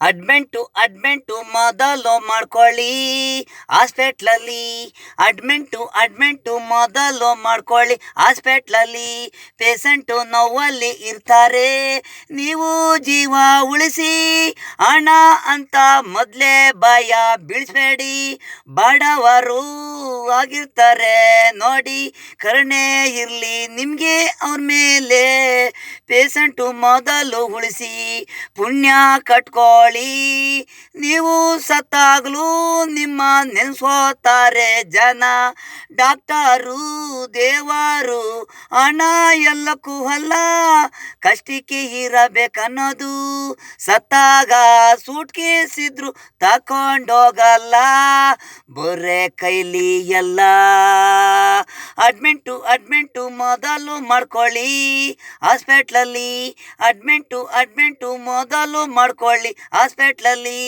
ಅಡ್ಮೆಂಟು ಮೊದಲು ಮಾಡ್ಕೊಳ್ಳಿ ಹಾಸ್ಪೆಟ್ಲಲ್ಲಿ. ಅಡ್ಮೆಂಟು ಮೊದಲು ಮಾಡ್ಕೊಳ್ಳಿ ಹಾಸ್ಪೆಟ್ಲಲ್ಲಿ. ಪೇಷಂಟು ನೋವಲ್ಲಿ ಇರ್ತಾರೆ, ನೀವು ಜೀವ ಉಳಿಸಿ. ಹಣ ಅಂತ ಮೊದಲೇ ಭಯ ಬೀಳಿಸ್ಬೇಡಿ, ಬಡವರು ಆಗಿರ್ತಾರೆ ನೋಡಿ, ಕರುಣೆ ಇರಲಿ ನಿಮಗೆ ಅವ್ರ ಮೇಲೆ. ಪೇಷಂಟು ಮೊದಲು ಉಳಿಸಿ, ಪುಣ್ಯ ಕಟ್ಕೊಳ್ಳಿ. ನೀವು ಸತ್ತಾಗಲೂ ನಿಮ್ಮ ನೆನೆಸ್ಕೋತಾರೆ ಜನ. ಡಾಕ್ಟರು ದೇವರು, ಹಣ ಎಲ್ಲಕ್ಕೂ ಅಲ್ಲ, ಕಷ್ಟಕ್ಕೆ ಇರಬೇಕನ್ನೋದು. ಸತ್ತಾಗ ಸೂಟ್ ಕೇಸ್ ಇದ್ರು ತಕೊಂಡೋಗಲ್ಲ, ಬೊರೆ ಕೈಲಿ ಎಲ್ಲ. ಅಡ್ಮೆಂಟು ಮೊದಲು ಮಾಡ್ಕೊಳ್ಳಿ ಹಾಸ್ಪೆಟ್ಲಲ್ಲಿ. ಅಡ್ಮೆಂಟು ಮೊದಲು ಮಾಡ್ಕೊಳ್ಳಿ ಹಾಸ್ಪೆಟ್ಲಲ್ಲಿ.